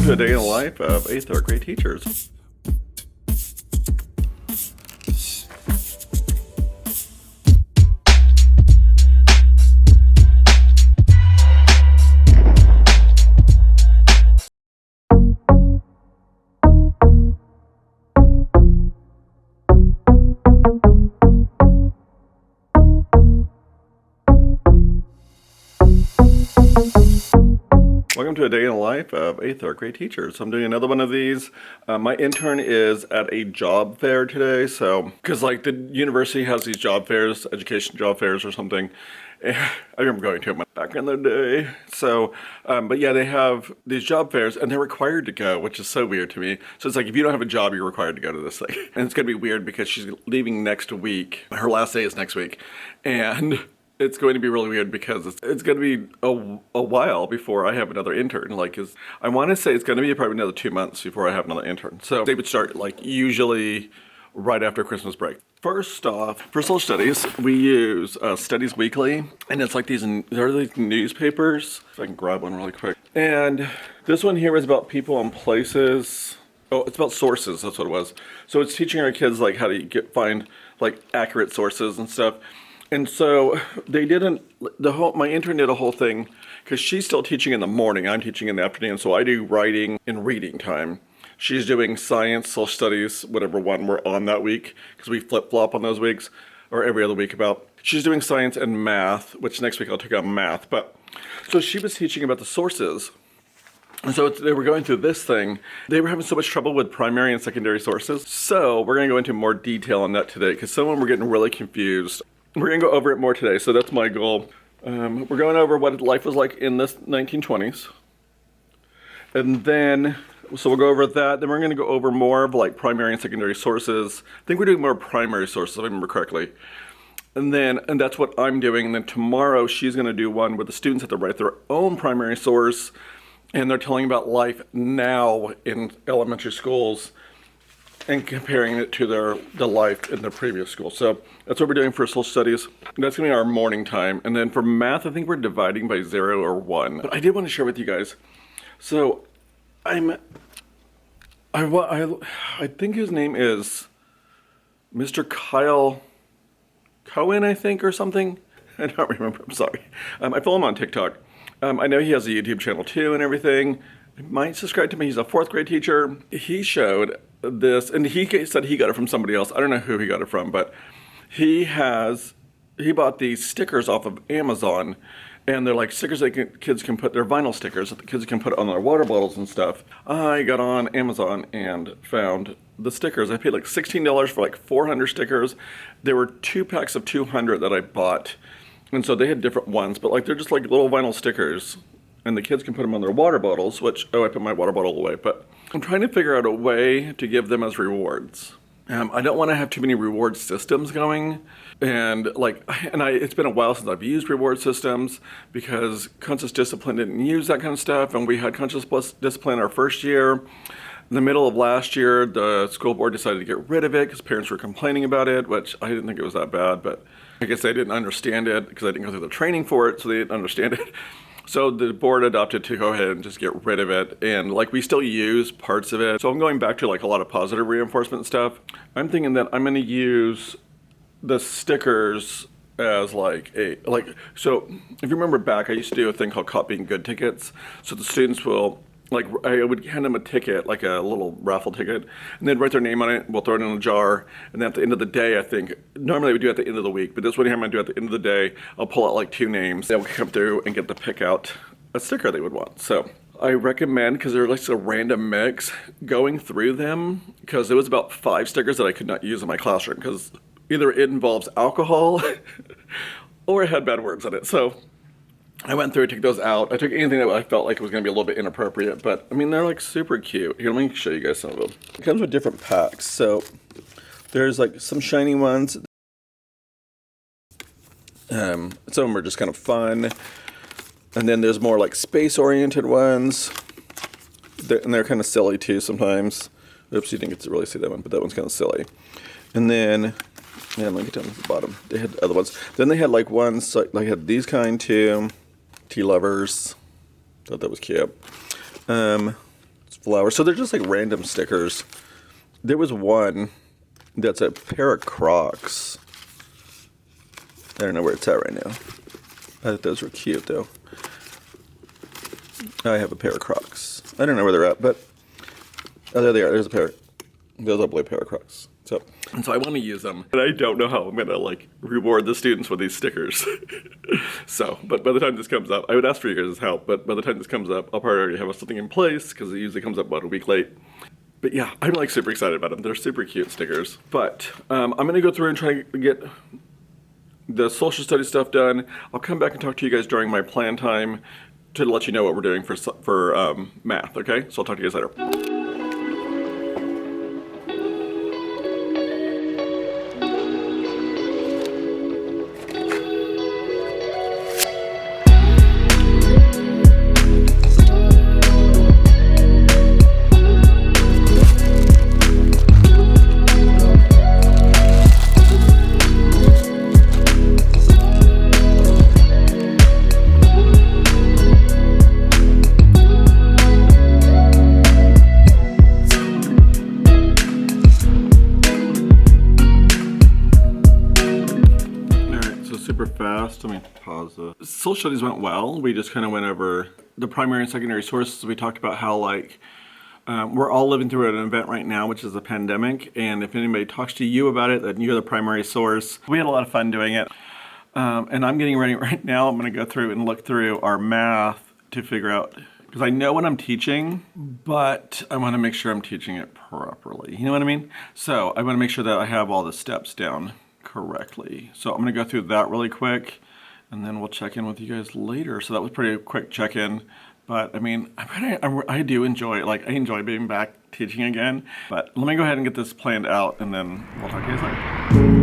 to a day in the life of 8th or grade teachers. Welcome to a day in the life of 8th or grade teachers. I'm doing another one of these. My intern is at a job fair today, so because like the university has these job fairs, education job fairs or something. I remember going to them back in the day. So, but yeah, they have these job fairs and they're required to go, which is so weird to me. So it's like if you don't have a job, you're required to go to this thing. And it's gonna be weird because she's leaving next week. Her last day is next week, and it's going to be really weird because it's going to be a while before I have another intern. I want to say it's going to be probably another 2 months before I have another intern. So they would start like usually right after Christmas break. First off, for social studies, we use Studies Weekly, and it's like they're like newspapers. If I can grab one really quick. And this one here is about people and places. Oh, it's about sources. That's what it was. So it's teaching our kids like how to find like accurate sources and stuff. And so they my intern did a whole thing because she's still teaching in the morning. I'm teaching in the afternoon. So I do writing and reading time. She's doing science, social studies, whatever one we're on that week, because we flip flop on those weeks or every other week about. She's doing science and math, which next week I'll take on math. But so she was teaching about the sources. And so they were going through this thing. They were having so much trouble with primary and secondary sources. So we're going to go into more detail on that today because some of them were getting really confused. We're going to go over it more today, so that's my goal. We're going over what life was like in the 1920s. And then, so we'll go over that. Then we're going to go over more of like primary and secondary sources. I think we're doing more primary sources, if I remember correctly. And that's what I'm doing. And then tomorrow she's going to do one where the students have to write their own primary source. And they're telling about life now in elementary schools and comparing it to the life in the previous school. So that's what we're doing for social studies. That's gonna be our morning time. And then for math, I think we're dividing by 0 or 1. But I did want to share with you guys. So I think his name is Mr. Kyle Cohen, I think, or something. I don't remember, I'm sorry. I follow him on TikTok. I know he has a YouTube channel too and everything. You might subscribe to me. He's a 4th grade teacher. He showed this, and he said he got it from somebody else. I don't know who he got it from, but he bought these stickers off of Amazon, and they're like stickers that kids can put, they're vinyl stickers that the kids can put on their water bottles and stuff. I got on Amazon and found the stickers. I paid like $16 for like 400 stickers. There were 2 packs of 200 that I bought, and so they had different ones, but like they're just like little vinyl stickers. And the kids can put them on their water bottles, I put my water bottle away, but I'm trying to figure out a way to give them as rewards. I don't want to have too many reward systems going. It's been a while since I've used reward systems because Conscious Discipline didn't use that kind of stuff. And we had Conscious Discipline our first year. In the middle of last year, the school board decided to get rid of it because parents were complaining about it, which I didn't think it was that bad, but I guess they didn't understand it because I didn't go through the training for it, so they didn't understand it. So the board adopted to go ahead and just get rid of it. And like we still use parts of it. So I'm going back to like a lot of positive reinforcement stuff. I'm thinking that I'm gonna use the stickers as so if you remember back, I used to do a thing called Caught Being Good tickets. So the students will, I would hand them a ticket, like a little raffle ticket, and they'd write their name on it, we'll throw it in a jar, and then at the end of the day, I think, normally we do it at the end of the week, but this one here I'm gonna do at the end of the day, I'll pull out like 2 names, they'll come through and get to pick out a sticker they would want. So I recommend, because they're like a random mix, going through them, because there was about 5 stickers that I could not use in my classroom, because either it involves alcohol, or it had bad words in it. So I went through and took those out. I took anything that I felt like was going to be a little bit inappropriate, but I mean, they're like super cute. Here, let me show you guys some of them. It comes with different packs. So there's like some shiny ones. Some of them are just kind of fun. And then there's more like space-oriented ones. And they're kind of silly too sometimes. Oops, you didn't get to really see that one, but that one's kind of silly. And then, let me get down to the bottom. They had other ones. Then they had like ones, like had these kind too. Tea lovers. Thought that was cute. flowers. So they're just like random stickers. There was one that's a pair of Crocs. I don't know where it's at right now. I thought those were cute though. I have a pair of Crocs. I don't know where they're at, but oh, there they are. There's a pair. Those are blue pair of Crocs. So I want to use them, and I don't know how I'm gonna like reward the students with these stickers. So, but by the time this comes up, I would ask for your guys' help. But by the time this comes up, I'll probably already have something in place because it usually comes up about a week late. But yeah, I'm like super excited about them. They're super cute stickers. But I'm gonna go through and try to get the social studies stuff done. I'll come back and talk to you guys during my plan time to let you know what we're doing for math. Okay, so I'll talk to you guys later. Let me pause this. Social studies went well. We just kind of went over the primary and secondary sources. We talked about how like we're all living through an event right now, which is a pandemic. And if anybody talks to you about it, then you're the primary source. We had a lot of fun doing it. And I'm getting ready right now. I'm going to go through and look through our math to figure out, because I know what I'm teaching, but I want to make sure I'm teaching it properly. You know what I mean? So I want to make sure that I have all the steps down correctly. So I'm going to go through that really quick, and then we'll check in with you guys later. So that was pretty quick check-in, but I mean, I do enjoy it. Like, I enjoy being back teaching again. But let me go ahead and get this planned out, and then we'll talk to you guys later.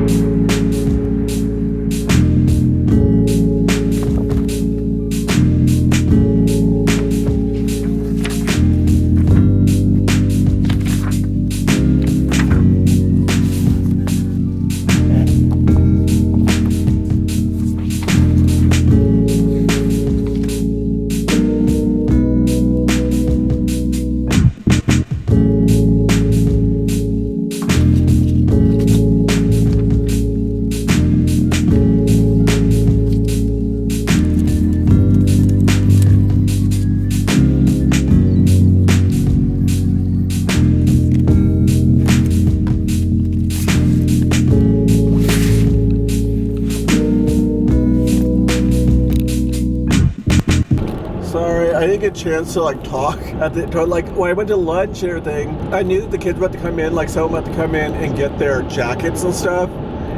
I didn't get a chance to like talk at the like when I went to lunch and everything. I knew that the kids were about to come in, like some about to come in and get their jackets and stuff,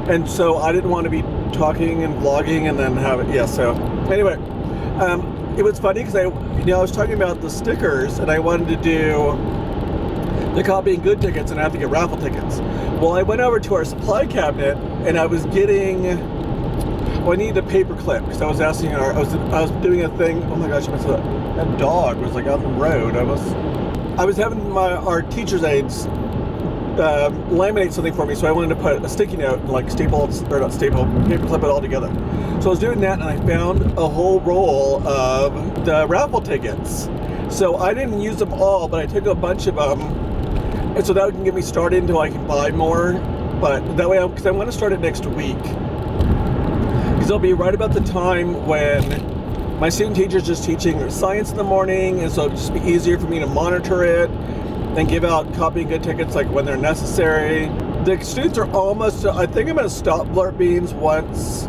and so I didn't want to be talking and vlogging and then have it. Yeah. So anyway, it was funny because I was talking about the stickers and I wanted to do the copying good tickets and I have to get raffle tickets. Well, I went over to our supply cabinet and I was getting. Well, I needed a paper clip because I was asking I was doing a thing. Oh my gosh, that dog was like out on the road. I was having our teacher's aides laminate something for me, so I wanted to put a sticky note and like paper clip it all together. So I was doing that and I found a whole roll of the raffle tickets. So I didn't use them all, but I took a bunch of them, and so that can get me started until I can buy more. But that way, because I want to start it next week. It'll be right about the time when my student teacher's just teaching science in the morning, and so it'll just be easier for me to monitor it and give out copying good tickets like when they're necessary. The students are almost, I think I'm going to stop Blurt Beans once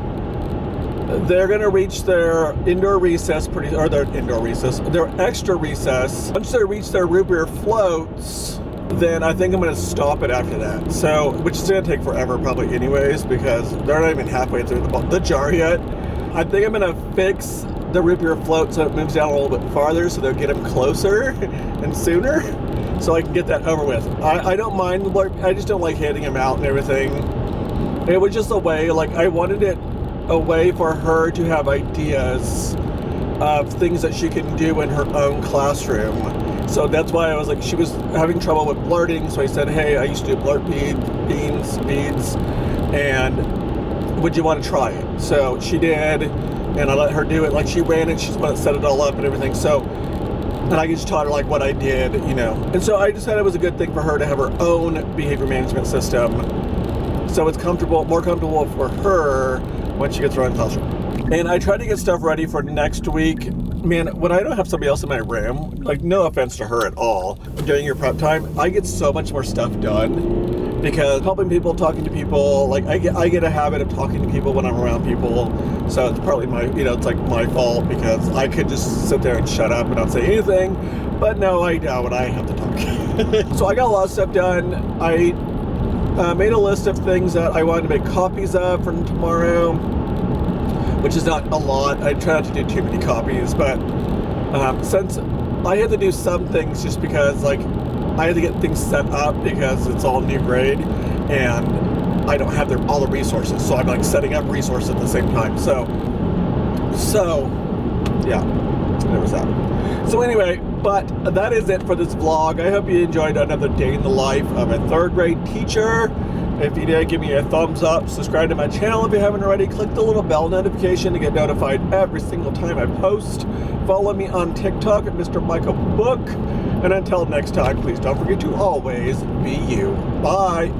they're going to reach their indoor recess their extra recess. Once they reach their root beer floats, then I think I'm going to stop it after that. So, which is going to take forever probably anyways, because they're not even halfway through the jar yet. I think I'm going to fix the root beer float so it moves down a little bit farther so they'll get them closer and sooner, so I can get that over with. I don't mind the blurb, I just don't like handing them out and everything. It was just a way, like I wanted it a way for her to have ideas of things that she can do in her own classroom. So that's why I was like, she was having trouble with blurting, so I said, hey, I used to do blurt beads, and would you want to try it? So she did, and I let her do it. Like, she ran it, she's going to set it all up and everything. So and I just taught her like what I did, you know. And so I decided it was a good thing for her to have her own behavior management system, so it's more comfortable for her when she gets her own classroom. And I tried to get stuff ready for next week. Man, when I don't have somebody else in my room, like, no offense to her at all, during your prep time, I get so much more stuff done because helping people, talking to people, like I get a habit of talking to people when I'm around people. So it's partly my, you know, it's like my fault because I could just sit there and shut up and not say anything. But no, I doubt I have to talk. So I got a lot of stuff done. I made a list of things that I wanted to make copies of for tomorrow, which is not a lot. I try not to do too many copies, but since I had to do some things just because, like, I had to get things set up because it's all new grade and I don't have all the resources. So I'm like setting up resources at the same time. So yeah, there was that. So anyway, but that is it for this vlog. I hope you enjoyed another day in the life of a third grade teacher. If you did, give me a thumbs up, subscribe to my channel if you haven't already, click the little bell notification to get notified every single time I post. Follow me on TikTok at Mr. Michael Book. And until next time, please don't forget to always be you. Bye.